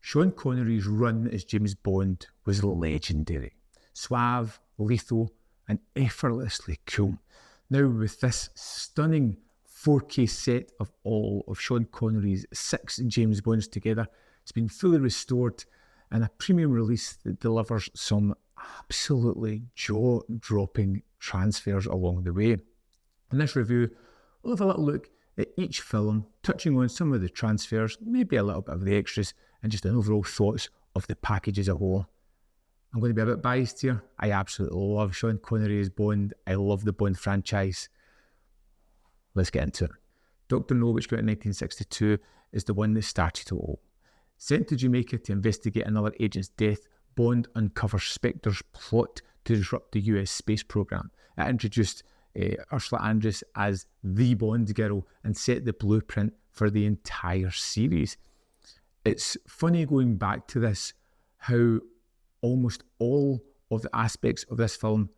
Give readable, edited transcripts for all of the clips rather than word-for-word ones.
Sean Connery's run as James Bond was legendary. Suave, lethal, and effortlessly cool. Now with this stunning 4K set of all of Sean Connery's 6 James Bonds together, it's been fully restored and a premium release that delivers some absolutely jaw-dropping transfers along the way. In this review, we'll have a little look at each film, touching on some of the transfers, maybe a little bit of the extras, and just an overall thoughts of the package as a whole. I'm going to be a bit biased here. I absolutely love Sean Connery as Bond. I love the Bond franchise. Let's get into it. Dr. No, which came out in 1962, is the one that started it all. Sent to Jamaica to investigate another agent's death, Bond uncovers Spectre's plot to disrupt the US space program. It introduced Ursula Andress as the Bond girl and set the blueprint for the entire series. It's funny going back to this, how almost all of the aspects of this film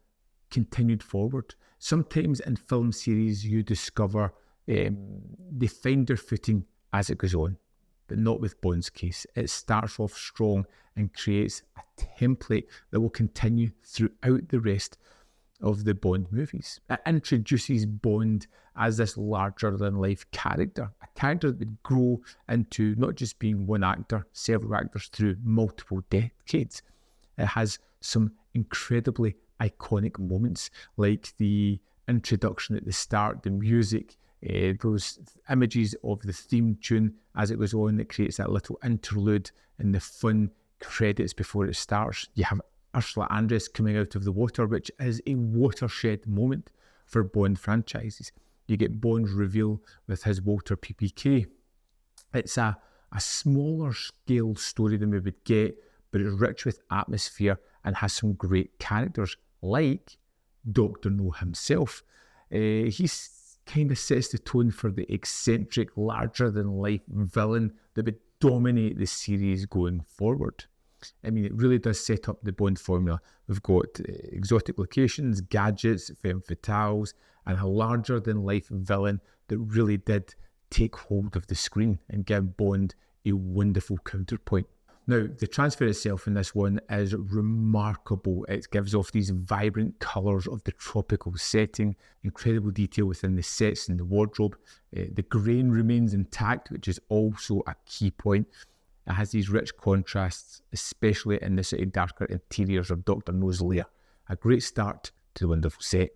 continued forward. Sometimes in film series you discover they find their footing as it goes on, but not with Bond's case. It starts off strong and creates a template that will continue throughout the rest of the Bond movies. It introduces Bond as this larger-than-life character, a character that would grow into not just being one actor, several actors through multiple decades. It has some incredibly iconic moments, like the introduction at the start, the music, those images of the theme tune as it goes on that creates that little interlude and the fun credits before it starts. You have Ursula Andress coming out of the water, which is a watershed moment for Bond franchises. You get Bond's reveal with his Walter PPK. It's a smaller scale story than we would get, but it's rich with atmosphere and has some great characters, like Dr. No himself. He kind of sets the tone for the eccentric, larger-than-life villain that would dominate the series going forward. I mean, it really does set up the Bond formula. We've got exotic locations, gadgets, femme fatales, and a larger-than-life villain that really did take hold of the screen and give Bond a wonderful counterpoint. Now, the transfer itself in this one is remarkable. It gives off these vibrant colours of the tropical setting, incredible detail within the sets and the wardrobe. The grain remains intact, which is also a key point. It has these rich contrasts, especially in the sort of darker interiors of Dr. No's lair. A great start to the wonderful set.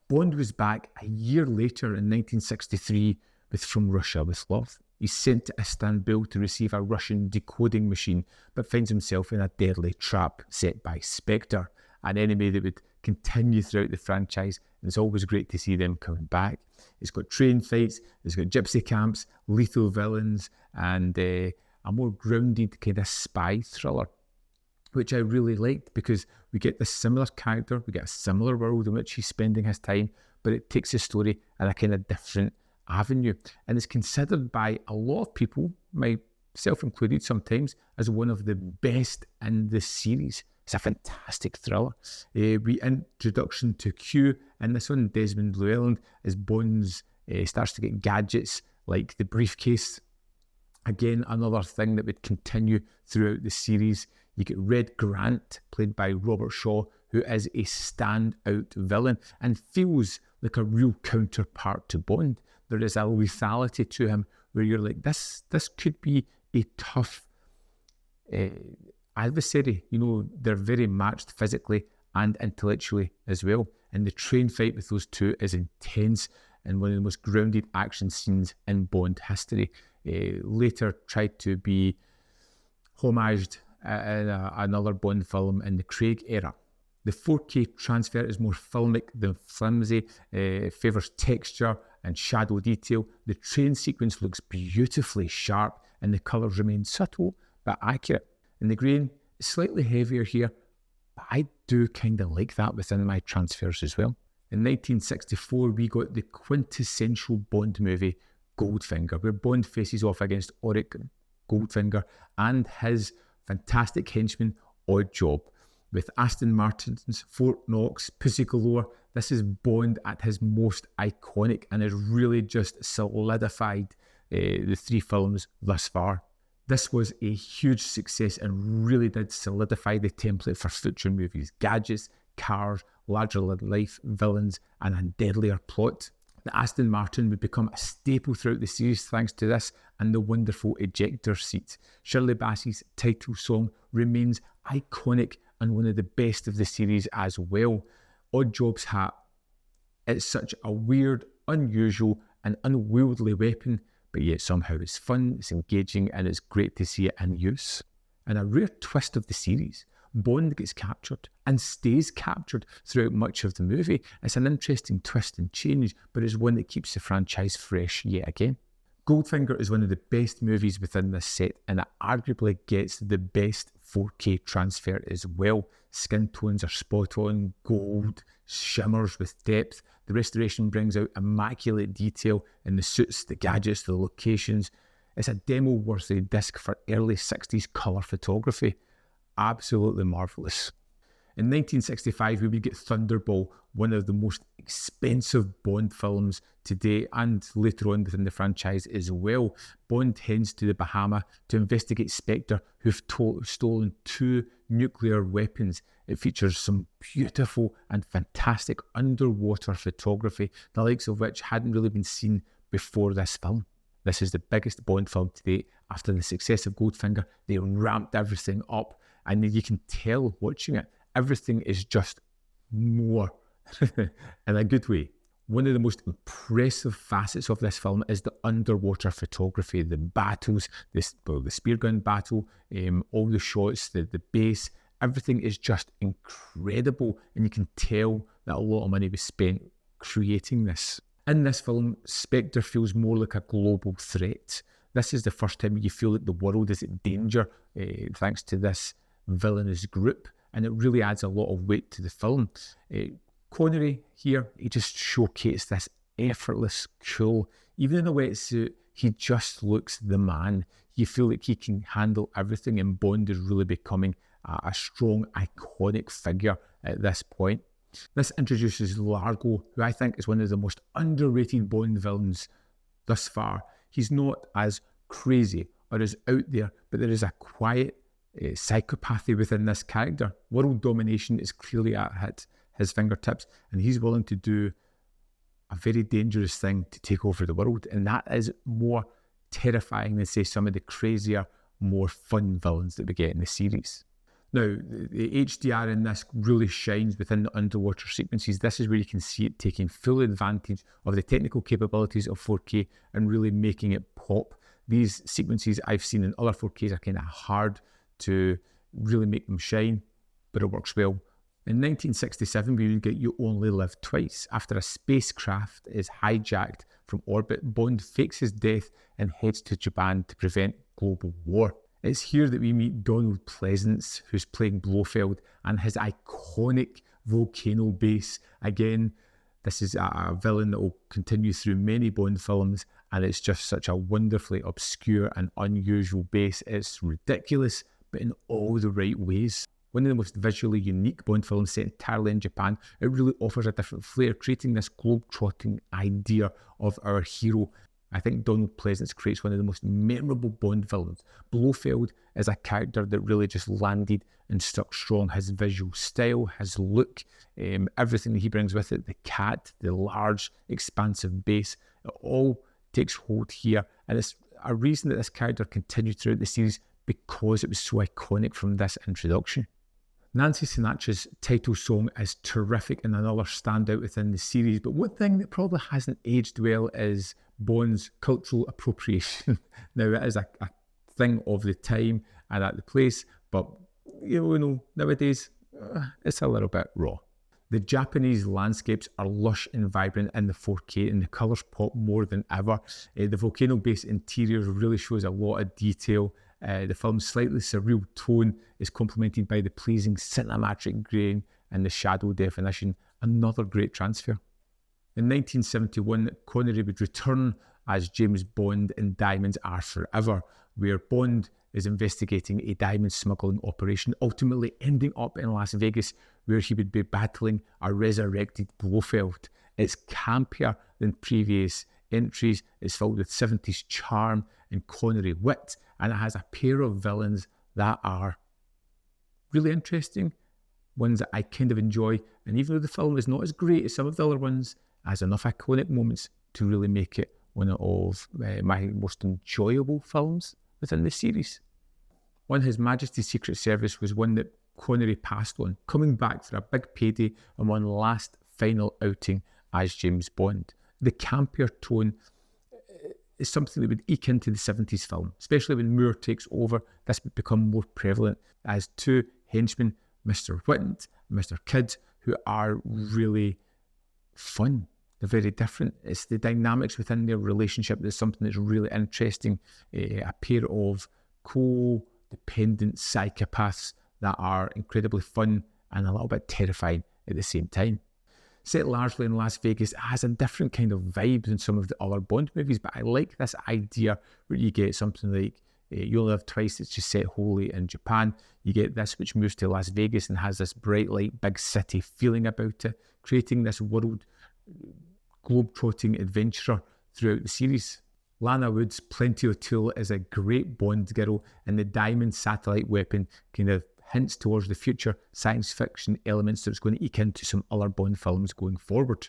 Bond was back a year later in 1963 with From Russia with Love. He's sent to Istanbul to receive a Russian decoding machine, but finds himself in a deadly trap set by Spectre, an enemy that would continue throughout the franchise, and it's always great to see them coming back. It's got train fights, it's got gypsy camps, lethal villains, and a more grounded kind of spy thriller, which I really liked because we get this similar character, we get a similar world in which he's spending his time, but it takes the story in a kind of different avenue, and is considered by a lot of people, myself included sometimes, as one of the best in the series. It's a fantastic thriller. We introduction to Q in this one, Desmond Llewellyn, as Bond starts to get gadgets like the briefcase. Again, another thing that would continue throughout the series. You get Red Grant, played by Robert Shaw, who is a standout villain and feels like a real counterpart to Bond. There is a lethality to him where you're like, this could be a tough adversary. You know, they're very matched physically and intellectually as well. And the train fight with those two is intense and one of the most grounded action scenes in Bond history. Later tried to be homaged in another Bond film in the Craig era. The 4K transfer is more filmic than flimsy, favours texture and shadow detail. The train sequence looks beautifully sharp and the colours remain subtle but accurate. And the grain is slightly heavier here, but I do kind of like that within my transfers as well. In 1964, we got the quintessential Bond movie, Goldfinger, where Bond faces off against Auric Goldfinger and his fantastic henchman, Oddjob. With Aston Martin's Fort Knox, Pussy Galore, this is Bond at his most iconic and has really just solidified the three films thus far. This was a huge success and really did solidify the template for future movies. Gadgets, cars, larger-than-life villains, and a deadlier plot. The Aston Martin would become a staple throughout the series thanks to this and the wonderful ejector seat. Shirley Bassey's title song remains iconic and one of the best of the series as well. Odd Job's hat. It's such a weird, unusual and unwieldy weapon, but yet somehow it's fun, it's engaging, and it's great to see it in use. And a rare twist of the series, Bond gets captured and stays captured throughout much of the movie. It's an interesting twist and change, but it's one that keeps the franchise fresh yet again. Goldfinger is one of the best movies within this set, and it arguably gets the best 4K transfer as well. Skin tones are spot on, gold, shimmers with depth. The restoration brings out immaculate detail in the suits, the gadgets, the locations. It's a demo-worthy disc for early 60s colour photography. Absolutely marvellous. In 1965, we would get Thunderball, one of the most expensive Bond films to date, and later on within the franchise as well. Bond heads to the Bahamas to investigate Spectre, who've stolen 2 nuclear weapons. It features some beautiful and fantastic underwater photography, the likes of which hadn't really been seen before this film. This is the biggest Bond film to date. After the success of Goldfinger, they ramped everything up, and you can tell watching it, everything is just more in a good way. One of the most impressive facets of this film is the underwater photography, the battles, the spear gun battle, all the shots, the base, everything is just incredible, and you can tell that a lot of money was spent creating this. In this film, Spectre feels more like a global threat. This is the first time you feel that the world is in danger thanks to this villainous group, and it really adds a lot of weight to the film. Connery here, he just showcased this effortless, cool, even in a wetsuit, he just looks the man. You feel like he can handle everything, and Bond is really becoming a strong, iconic figure at this point. This introduces Largo, who I think is one of the most underrated Bond villains thus far. He's not as crazy or as out there, but there is a quiet psychopathy within this character. World domination is clearly at his fingertips, and he's willing to do a very dangerous thing to take over the world, and that is more terrifying than, say, some of the crazier, more fun villains that we get in the series. Now, the HDR in this really shines within the underwater sequences. This is where you can see it taking full advantage of the technical capabilities of 4K and really making it pop. These sequences I've seen in other 4Ks are kind of hard to really make them shine, but it works well. In 1967, we would get You Only Live Twice. After a spacecraft is hijacked from orbit, Bond fakes his death and heads to Japan to prevent global war. It's here that we meet Donald Pleasance, who's playing Blofeld, and his iconic volcano base. Again, this is a villain that will continue through many Bond films, and it's just such a wonderfully obscure and unusual base. It's ridiculous, but in all the right ways. One of the most visually unique Bond films set entirely in Japan. It really offers a different flair, creating this globe-trotting idea of our hero. I think Donald Pleasance creates one of the most memorable Bond villains. Blofeld is a character that really just landed and stuck strong. His visual style, his look, everything that he brings with it, the cat, the large, expansive base, it all takes hold here. And it's a reason that this character continued throughout the series, because it was so iconic from this introduction. Nancy Sinatra's title song is terrific and another standout within the series, but one thing that probably hasn't aged well is Bond's cultural appropriation. Now, it is a thing of the time and at the place, but you know, nowadays it's a little bit raw. The Japanese landscapes are lush and vibrant in the 4K, and the colours pop more than ever. The volcano base interior really shows a lot of detail. The film's slightly surreal tone is complemented by the pleasing cinematic grain and the shadow definition. Another great transfer. In 1971, Connery would return as James Bond in Diamonds Are Forever, where Bond is investigating a diamond smuggling operation, ultimately ending up in Las Vegas, where he would be battling a resurrected Blofeld. It's campier than previous entries. It's filled with 70s charm and Connery wit, and it has a pair of villains that are really interesting, ones that I kind of enjoy. And even though the film is not as great as some of the other ones, it has enough iconic moments to really make it one of my most enjoyable films within the series. On His Majesty's Secret Service was one that Connery passed on, coming back for a big payday and one last final outing as James Bond. The campier tone is something that would eke into the 70s film, especially when Moore takes over. This would become more prevalent as two henchmen, Mr. Whittant and Mr. Kidd, who are really fun. They're very different. It's the dynamics within their relationship that's something that's really interesting. A pair of co-dependent psychopaths that are incredibly fun and a little bit terrifying at the same time. Set largely in Las Vegas, it has a different kind of vibe than some of the other Bond movies, but I like this idea where you get something like You Only Live Twice, it's just set wholly in Japan. You get this, which moves to Las Vegas and has this bright light, big city feeling about it, creating this world globe-trotting adventurer throughout the series. Lana Wood's Plenty O'Toole is a great Bond girl, and the diamond satellite weapon kind of hints towards the future science fiction elements that's going to eke into some other Bond films going forward.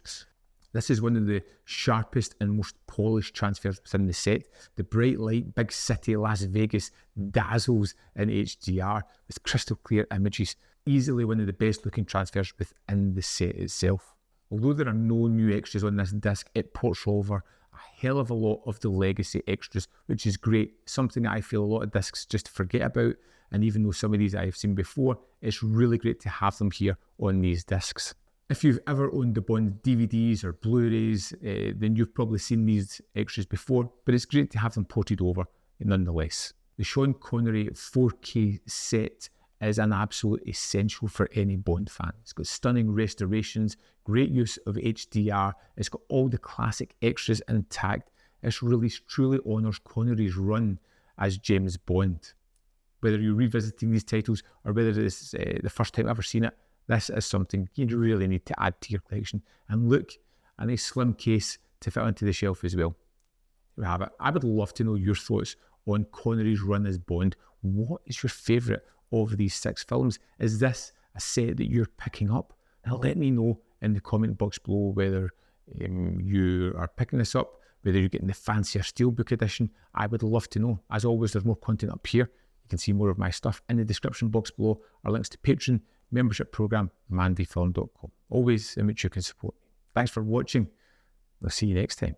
This is one of the sharpest and most polished transfers within the set. The bright light, big city Las Vegas dazzles in HDR with crystal clear images. Easily one of the best looking transfers within the set itself. Although there are no new extras on this disc, it ports over a hell of a lot of the legacy extras, which is great. Something I feel a lot of discs just forget about. And even though some of these I've seen before, it's really great to have them here on these discs. If you've ever owned the Bond DVDs or Blu-rays, then you've probably seen these extras before, but it's great to have them ported over nonetheless. The Sean Connery 4K set is an absolute essential for any Bond fan. It's got stunning restorations, great use of HDR, it's got all the classic extras intact. It really truly honours Connery's run as James Bond. Whether you're revisiting these titles or whether it's the first time I've ever seen it, this is something you really need to add to your collection. And look, a nice slim case to fit onto the shelf as well. There we have it. I would love to know your thoughts on Connery's run as Bond. What is your favourite of these 6 films? Is this a set that you're picking up? Now let me know in the comment box below whether you are picking this up, whether you're getting the fancier Steelbook edition. I would love to know. As always, there's more content up here. You can see more of my stuff in the description box below, or links to Patreon, membership program, ManVFilm.com. Always in which you can support me. Thanks for watching. I'll see you next time.